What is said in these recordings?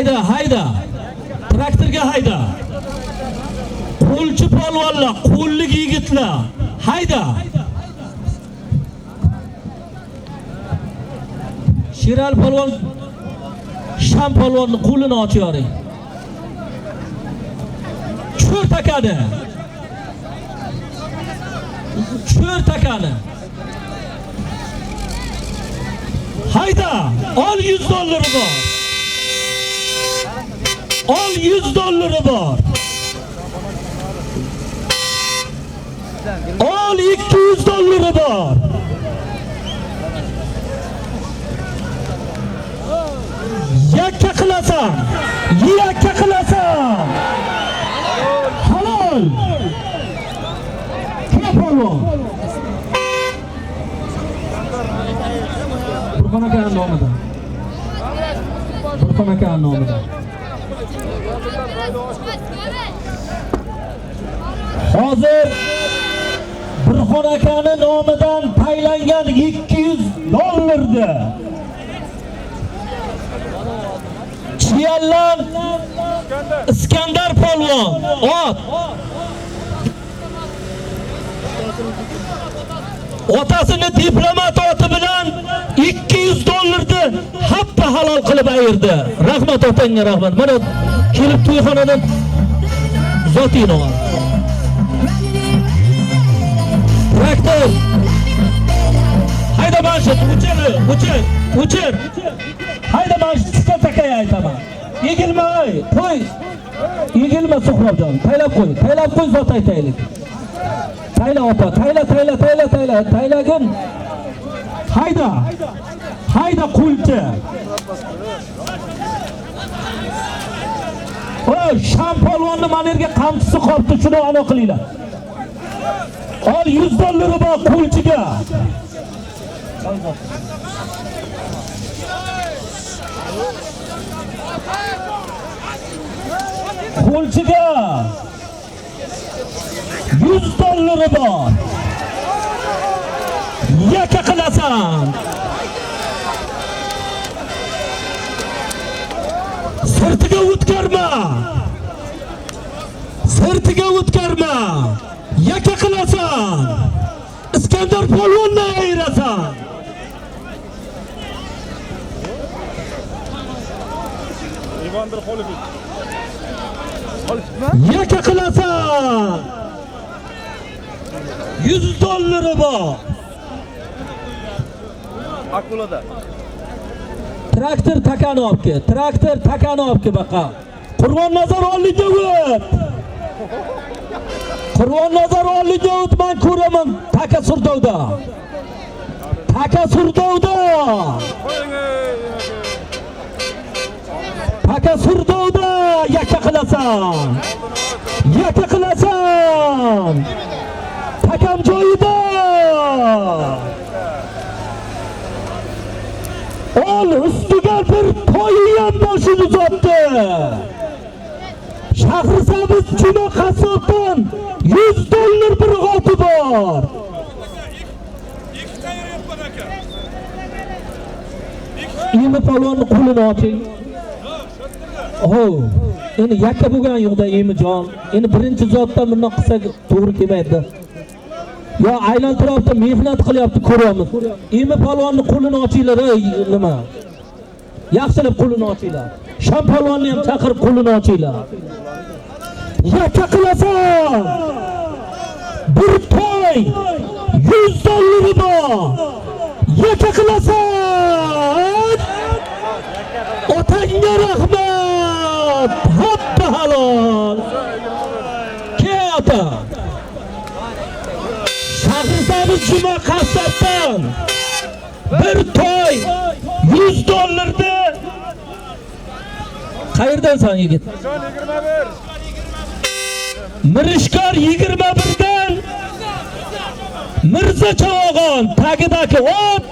hayda. Traktorga hayda. Qo'lchi polvonlar, qo'llik yigitlar. Hayda. Shiral polvon Sham polvonning qo'lini ochiyoring. Cho'r takani. Hayda, ol $100 bor. Ol $100 bor. Ol $200 bor. Yakka qilasan. Halol. Polvon. Burxon aka nomida. Hozir Burxon akani nomidan taylangan $200 Chiyallan Iskandar polvon. Ot. Otasini diplomat oti bilan $200 happa halol qilib ayirdi. Rahmat otangga rahmat. Mana kelib to'yxonadan zotingni ol. Traktor. Hayda mana shu o'chir. Hayda mana shu takaya aytaman. Egilmay, qo'y. Egilma Suhrobjon. Taylab qo'y zot aytaylik. Tayla ota, taylagin. Hayda qo'lchi. Oy, Sham polvonni mana yerga qamchisi qolibdi, shuni aniq qilinglar. Ol $100 bor qo'lchiga. Qo'lchiga $100 bor. Yakka qilasan. Sirtiga o'tkarma. Yakka qilasan. Iskandar polvonni ayirasan. Ivandir Xoliqov. Yakka qilasan. $100 bor. Akulada. Traktor takani olib kel baqa. Qurbonnazar Olidovut. Men ko'raman taka surdovda. Taka surdovda yakka qilasan. Takam joyida. Ol ustiga bir to'yi ham boshini uzatdi. Shahrisabz Juma Qasobdan $100 bir g'oti bor. Endi polvonni qo'lini oching. Endi yakka bo'lgan yo'qda Emijon. Endi birinchi zotdan bundan qilsak to'g'ri kelmaydi. Yo aylantiribdi, mehnat qilyapti, ko'ramiz. Emi polvonni qo'lini ochinglar, nima? Yaxshilab qo'lini ochinglar. Sham polvonni ham chaqirib qo'lini ochinglar. Yakka qilasan. Bir to'y $100 bor. Yakka qilasan. Otangga rahmat. Hoppa halol. Ota. Shahrisabz Juma Qasobdan bir to'y $100 Qayerdansan yigit? Mirishkor 21 dan Mirza Chavog'on tagidagi ot.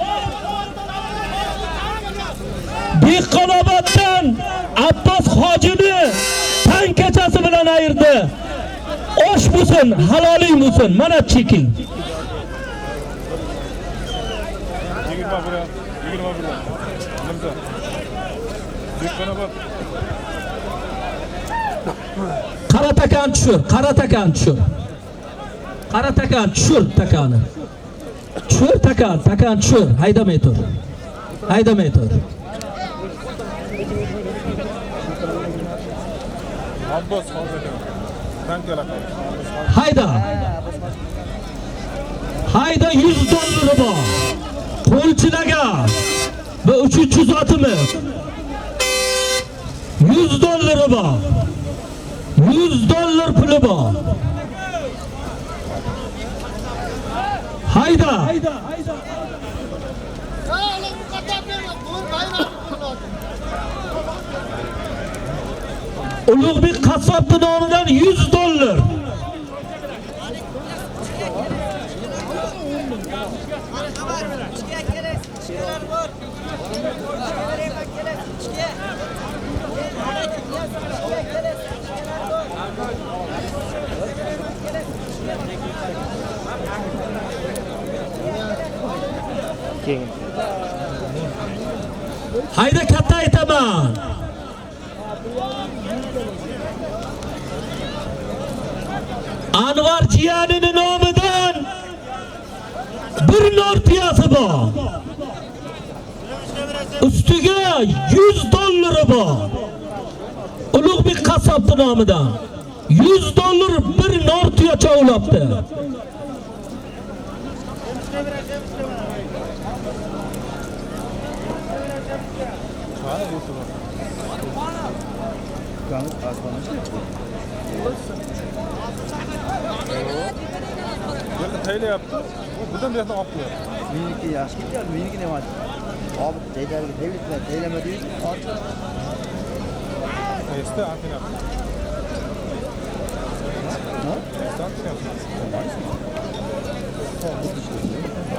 Dehqonoboddan Abbos hojini tankachasi bilan ayirdi. Osh bo'lsin, haloliy bo'lsin. Mana cheking. 21. Mirza. Dehqonobod Qara takan tushir, qara takan tushir. Qara takan tushir takani. Tushir takan tushir, haydamay tur. Haydamay tur. Abbos hozir. Tankalar. Hayda. Hayda 100 dollar bor. Qo'lchilarga bu 300 zotimiz. 100 dollar bor. 100 dollar puli bor. Hayda. Ulug'bek qassob nomidan 100 dollar. Hayda katta aytaman. Anvar jiyanining nomidan bir nortiyasi bor. Ustiga 100 dollar bor. Ulug'bek qassob nomidan 100 dollar bir nortiya chovlabdi. Yerda tayla yaptı. Buradan bir yerden atlıyor. Meniki yaxshi ketgan, meniki nima? Abi joylariga tayyorlar, taylama deydi. Este antena yaptı. Ha? Este antena yaptı.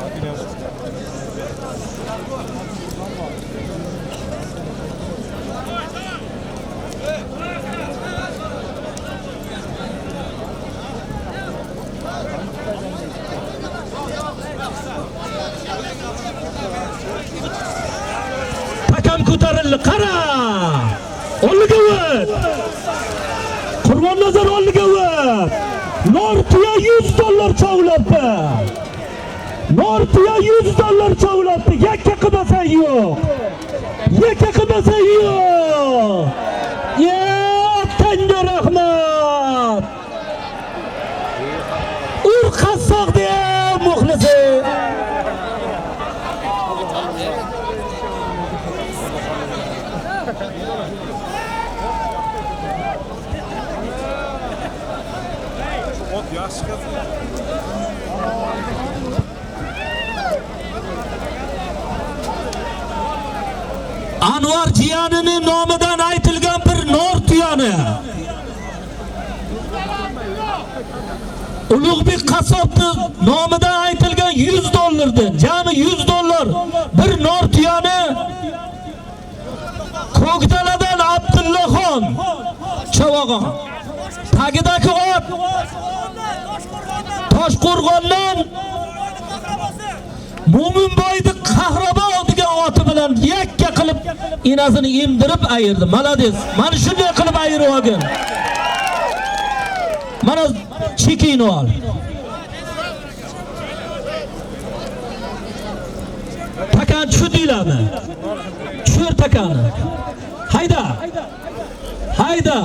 Antena yaptı. Takam ko'tarildi. Qara! Olga o't. Qurbonnazar olga o't. Nortiya 100 dollar chovlabdi. Nortiya 100 dollar chovlabdi. Yakka qilmasa yo'q. Yakka qilmasa yo'q. Tanga rahmat. Ur qassoq de muxlisi. Ot yaxshi keldi. Anvar jiyanining nomidan aytilgan bir nortiyani Ulug'bek qassobning nomidan aytilgan 100 dollardan, jami 100 dollar bir nortiyani Ko'kdaladan Abdullaxon Chavag'on tagidagi ot Toshqo'rg'ondan Mo'minboyni Qahrabon degan oti bilan yakka qilib inasini emdirib ayirdi. Malades. Mana shunday qilib ayirib olgan. Mana chekini ol. Takan shu deylarmi? Tushir takani. Hayda. Hayda.